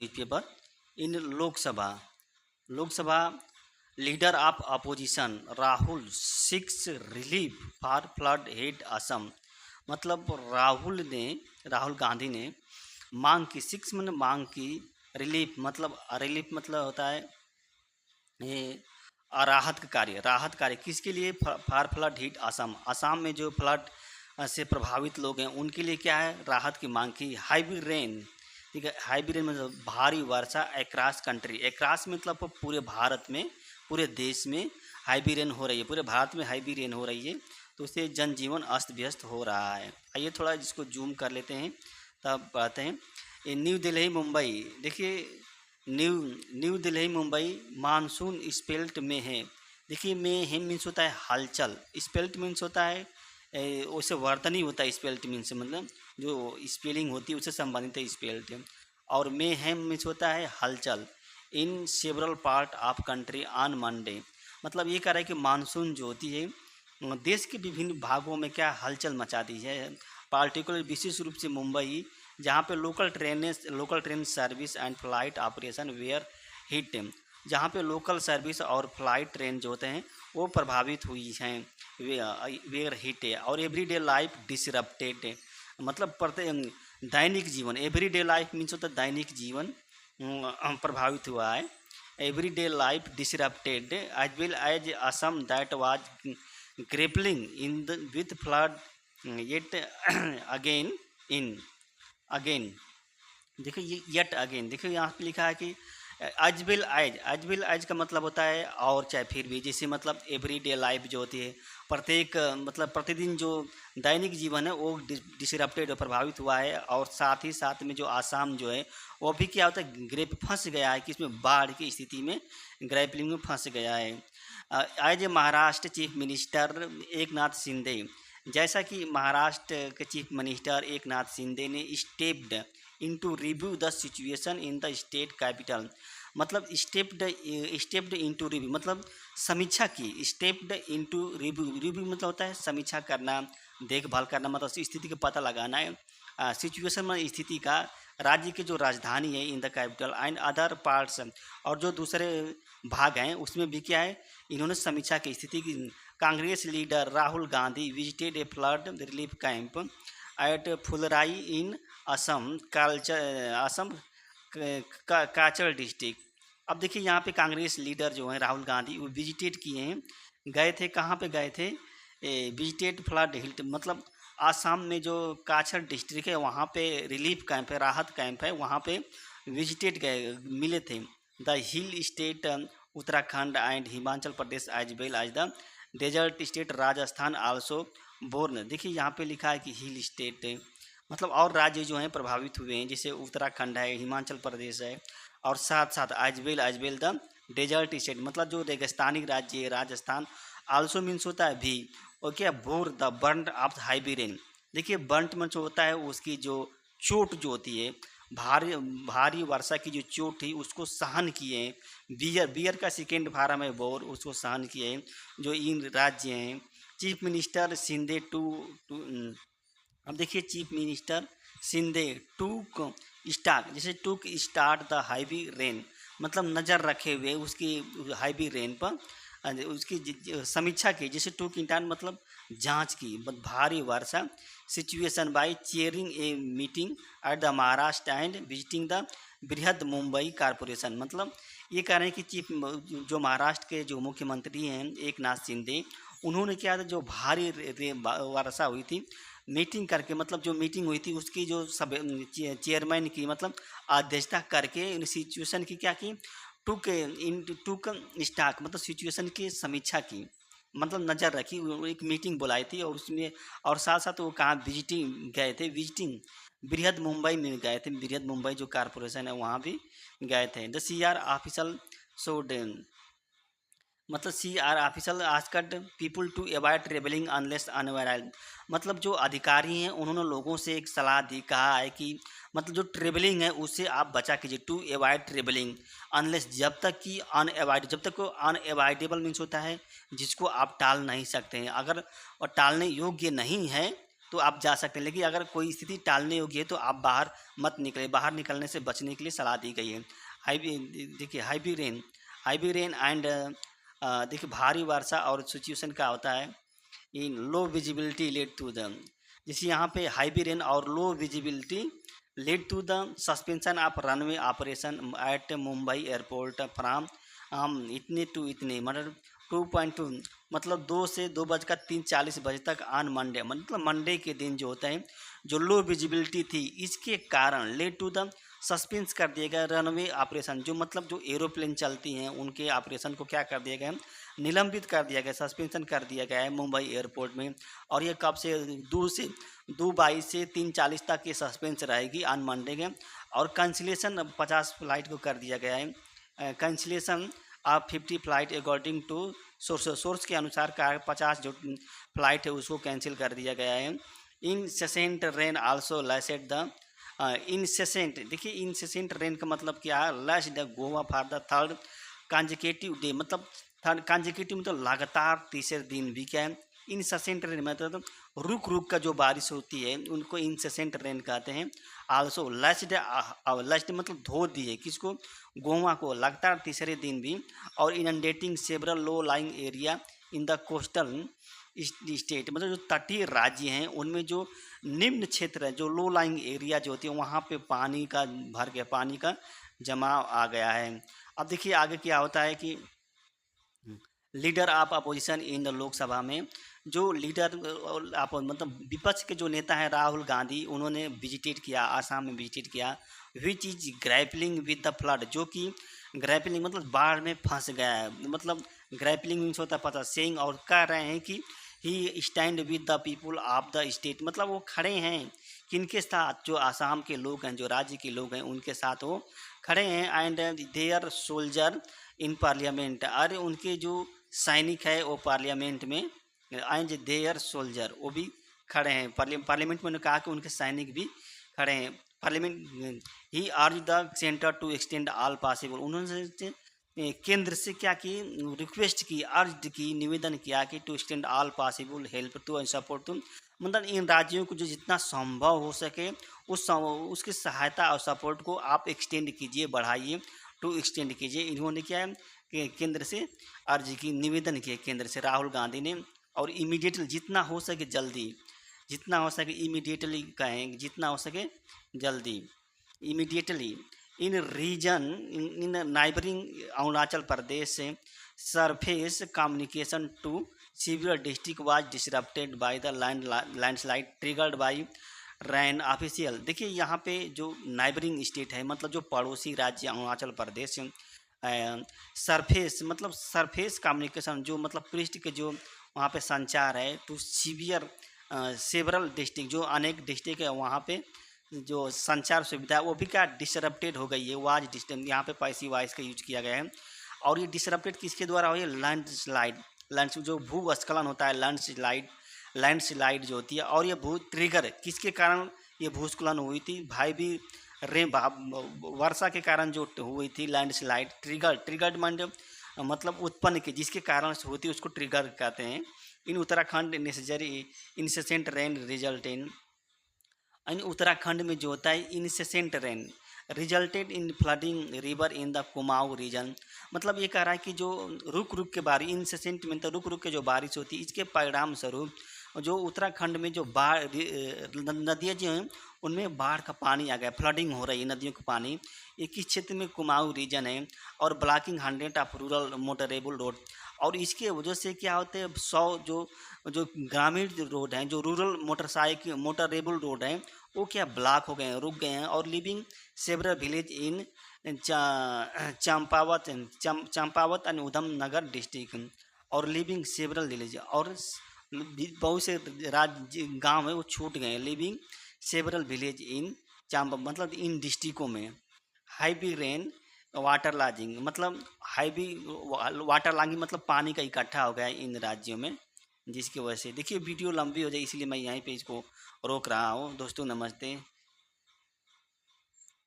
newspaper in Lok Sabha leader of opposition Rahul seeks relief for flood hit Assam। मतलब राहुल गांधी ने मांग की, six मतलब मांग की, रिलीफ मतलब होता है ये राहत कार्य किसके लिए? फार फ्लड हिट असम, असम में जो फ्लड से प्रभावित लोग हैं उनके लिए क्या है? राहत की मांग की। हाईवी रेन, ठीक है, हाईवी रेन मतलब भारी वर्षा अक्रॉस कंट्री, अक्रॉस मतलब पूरे भारत में, पूरे देश में हाईवी रेन हो रही है, पूरे भारत में हाईवी रेन हो रही है, तो उससे जनजीवन अस्त व्यस्त हो रहा है। आइए थोड़ा जिसको जूम कर लेते हैं तब पढ़ते हैं। ये न्यू दिल्ली मुंबई, देखिए new new Delhi Mumbai monsoon spelt में है। देखिए में है मीन्स होता है हलचल, स्पेल्ट मीन्स होता है उससे वर्तनी होता है, स्पेल्ट मीन्स मतलब जो स्पेलिंग होती है उससे संबंधित है स्पेल्ट। और में है मीन्स होता है हलचल। In several part of country on Monday, मतलब ये कह रहा है कि मानसून जो होती है देश के विभिन्न भागों में क्या हलचल मचाती है, पार्टिकुलर विशेष रूप से मुंबई, जहाँ पे local train service and flight operation were hit, जहाँ पे लोकल सर्विस और फ्लाइट ट्रेन जो होते हैं वो प्रभावित हुई हैं, वेयर हिट है। और एवरीडे लाइफ डिसरप्टेड है, मतलब दैनिक जीवन, एवरीडे लाइफ मीन्स होता है दैनिक जीवन प्रभावित हुआ है। Everyday life disrupted as well as Assam that was grappling in the with flood yet again in again. देखिए ये येट अगेन, देखिए यहाँ पे लिखा है कि एज विल एज का मतलब होता है और चाहे फिर भी, जैसे मतलब एवरीडे लाइफ जो होती है प्रत्येक मतलब प्रतिदिन जो दैनिक जीवन है वो डिसरप्टेड प्रभावित हुआ है। और साथ ही साथ में जो आसाम जो है वो भी क्या होता है फंस गया है कि इसमें बाढ़ की स्थिति में ग्रैपलिंग में फंस गया है। As a Maharashtra chief minister Eknath Shinde, जैसा कि महाराष्ट्र के chief minister Eknath Shinde ने stepped into review the situation in the state capital, मतलब स्टेप्ड इनटू रिव्यू मतलब समीक्षा की, स्टेप्ड इनटू रिव्यू मतलब होता है समीक्षा करना, देखभाल करना, मतलब स्थिति का पता लगाना है। सिचुएशन में स्थिति का, राज्य की जो राजधानी है in the capital and other parts, और जो दूसरे भाग हैं उसमें भी क्या है इन्होंने समीक्षा की स्थिति की। Congress leader Rahul Gandhi visited a flood relief camp at Phulrai in Assam Cachar district. अब देखिए यहाँ पे कांग्रेस लीडर जो हैं राहुल गांधी वो विजिटेट किए हैं, गए थे, कहाँ पे गए थे? विजिटेड फ्लड हिल्ट, मतलब आसाम में जो काछर डिस्ट्रिक्ट है वहाँ पे रिलीफ कैंप है, राहत कैंप है, वहाँ पे विजिटेट गए, मिले थे। The hill state Uttarakhand and Himachal Pradesh as well as the desert state Rajasthan also borne. देखिए यहाँ पे लिखा है कि हिल स्टेट है, मतलब और राज्य जो हैं प्रभावित हुए हैं, जैसे उत्तराखंड है, हिमाचल प्रदेश है, और साथ साथ as well the desert state, मतलब जो रेगिस्तानी राज्य है राजस्थान। आल्सो मीन्स होता है भी, और क्या bore the burn of heavy rain. देखिए बर्न मीन्स होता है उसकी जो चोट जो होती है, भारी वर्षा की जो चोट थी उसको सहन किए हैं। बियर का सेकेंड फार्म है बोर, उसको सहन किए हैं जो इन राज्य हैं। चीफ मिनिस्टर शिंदे टू अब देखिए चीफ मिनिस्टर शिंदे टूक जैसे टूक स्टार्ट द हाईवी रेन, मतलब नज़र रखे हुए उसकी हाईवी रेन पर, उसकी समीक्षा की, जैसे टूक इंटान मतलब जांच की भारी वर्षा situation by chairing a meeting at the Maharashtra and visiting the Brihad Mumbai corporation. मतलब ये कह रहे हैं कि चीफ जो महाराष्ट्र के जो मुख्यमंत्री हैं एक नाथ शिंदे, उन्होंने क्या था जो भारी वर्षा हुई थी मीटिंग करके, मतलब जो मीटिंग हुई थी उसकी जो सब चेयरमैन की मतलब अध्यक्षता करके इन सिचुएशन की क्या की, टूक स्टाक मतलब सिचुएशन की समीक्षा की, मतलब नज़र रखी, एक मीटिंग बुलाई थी और उसमें, और साथ साथ वो कहाँ विजिटिंग गए थे, विजिटिंग बृहद मुंबई में गए थे, बृहद मुंबई जो कारपोरेशन है वहाँ भी गए थे। द CR ऑफिसल शोड, मतलब CR official asked people to avoid travelling unless unavoidable, मतलब जो अधिकारी हैं उन्होंने लोगों से एक सलाह दी, कहा है कि मतलब जो ट्रेवलिंग है उससे आप बचा कीजिए, टू अवॉइड ट्रेवलिंग अनलेस, जब तक कि जब तक वो अनएवॉइडेबल मीन्स होता है जिसको आप टाल नहीं सकते हैं, अगर और टालने योग्य नहीं है तो आप जा सकते हैं, लेकिन अगर कोई स्थिति टालने योग्य है तो आप बाहर मत निकले। बाहर निकलने से बचने के लिए सलाह दी गई है। देखिए हाईवी रेन एंड देखिए भारी वर्षा और सिचुएशन क्या होता है in low visibility led to the, जैसे यहाँ पे हाईवी रेन और low visibility led to the suspension of runway operation at Mumbai airport from इतने टू इतने, मतलब 2.2 मतलब 2 से 2:40 बजे तक ऑन मंडे, मतलब मंडे के दिन जो होता है जो लो विजिबिलिटी थी इसके कारण लेड टू द सस्पेंस कर दिया गया रनवे ऑपरेशन, जो मतलब जो एरोप्लेन चलती हैं उनके ऑपरेशन को क्या कर दिया गया, निलंबित कर दिया गया, सस्पेंशन कर दिया गया है मुंबई एयरपोर्ट में। और ये कब से 2:22 से 3:40 तक ये सस्पेंस रहेगी ऑन मंडे के। और कैंसिलेशन 50 फ्लाइट को कर दिया गया है, कैंसिलेशन आप 50 फ्लाइट अकॉर्डिंग टू सोर्स के अनुसार का 50 जो फ्लाइट है उसको कैंसिल कर दिया गया है। Incessant rain also lashed the incessant, देखिए इनसेसेंट रेन का मतलब क्या है, lash the Goa for the third consecutive day, मतलब थर्ड कंसेक्यूटिव मतलब लगातार तीसरे दिन भी क्या है इनसेसेंट रेन, मतलब रुक रुक का जो बारिश होती है उनको इनसेसेंट रेन कहते हैं। आल्सो लैस्ड मतलब धो दिए किसको, गोवा को, लगातार तीसरे दिन भी। और inundating several low lying area in the coastal state, मतलब जो तटीय राज्य हैं उनमें जो निम्न क्षेत्र है, जो लो लाइंग एरिया जो होती है वहाँ पे पानी का भर गया, पानी का जमाव आ गया है। अब देखिए आगे क्या होता है कि leader of opposition in the Lok Sabha में जो लीडर आप मतलब विपक्ष के जो नेता हैं राहुल गांधी, उन्होंने विजिटेट किया, आसाम में विजिटेट किया। Which is grappling with the flood, जो कि ग्रैपलिंग मतलब बाढ़ में फंस गया है, मतलब ग्रैपलिंग मीन्स होता है पता सेइंग, और कह रहे हैं कि he stand with the people of the state, मतलब वो खड़े हैं किनके साथ, जो आसाम के लोग हैं, जो राज्य के लोग हैं उनके साथ वो खड़े हैं। And their soldier in parliament, अरे उनके जो सैनिक है वो पार्लियामेंट में, एंड देयर सोल्जर वो भी खड़े हैं पार्लियामेंट में, उन्होंने कहा कि उनके सैनिक भी खड़े हैं parliament. He urge the centre to extend all possible, उन्होंने केंद्र से क्या की, रिक्वेस्ट की, अर्ज की, निवेदन किया कि to extend all possible help to and support to, मतलब इन राज्यों को जो जितना संभव हो सके उसकी सहायता और सपोर्ट को आप एक्सटेंड कीजिए, बढ़ाइए, टू एक्सटेंड कीजिए। इन्होंने क्या है कि केंद्र से अर्जी की, निवेदन किया केंद्र से राहुल गांधी ने। और इमीडिएटली जितना हो सके जल्दी, जितना हो सके इमीडिएटली कहें, जितना हो सके जल्दी, immediately in region in neighbouring Arunachal Pradesh से surface communication to severe district was disrupted by the landslide triggered by rain official. देखिए यहाँ पे जो नाइबरिंग स्टेट है, मतलब जो पड़ोसी राज्य अरुणाचल प्रदेश, सरफेस मतलब सरफेस कम्युनिकेशन, जो मतलब पृष्ठ के जो वहाँ पे संचार है, टू सीवियर सेवरल डिस्ट्रिक्ट, जो अनेक डिस्ट्रिक्ट है वहाँ पे जो संचार सुविधा वो भी क्या डिसरप्टेड हो गई है, वाज डिस्टर्ब, यहाँ पे पैसिव वॉइस का यूज किया गया है। और ये डिसरप्टेड किसके द्वारा हुई है, लैंड जो भूस्खलन होता है, लैंडस्लाइड जो होती है। और ये भू ट्रिगर किसके कारण ये भूस्खलन हुई थी, भाई भी वर्षा के कारण जो हुई थी लैंडस्लाइड, ट्रिगर्ड मतलब उत्पन्न की, जिसके कारण से होती है उसको ट्रिगर कहते हैं। In Uttarakhand necessary incessant rain result in Uttarakhand में जो होता है incessant rain resulted in flooding river in the Kumaon region, मतलब ये कह रहा है कि जो रुक रुक के बारिश, इंसेसेंट में तो रुक रुक के जो बारिश होती है, इसके परिणाम स्वरूप जो उत्तराखंड में जो बाढ़ नदियाँ जो हैं उनमें बाढ़ का पानी आ गया, फ्लडिंग हो रही है नदियों का पानी। एक ही क्षेत्र में कुमाऊं रीजन है और blocking 100 of rural motorable road, और इसके वजह से क्या होते हैं 100 जो ग्रामीण रोड हैं, जो रूरल मोटरेबल रोड हैं वो क्या ब्लॉक हो गए हैं, रुक गए हैं। और living several village in Champawat and Udham Nagar district, और लिविंग सेवरल विलेज, और बहुत से राज्य गांव है वो छूट गए हैं, लिविंग सेवरल विलेज इन चंपा मतलब इन डिस्ट्रिक्टों में। हाईवी रेन वाटर लॉजिंग मतलब हाईवी वाटर लॉगिंग मतलब पानी का इकट्ठा हो गया है इन राज्यों में, जिसकी वजह से देखिए वीडियो लंबी हो जाए इसलिए मैं यहीं पे इसको रोक रहा हूँ। दोस्तों नमस्ते।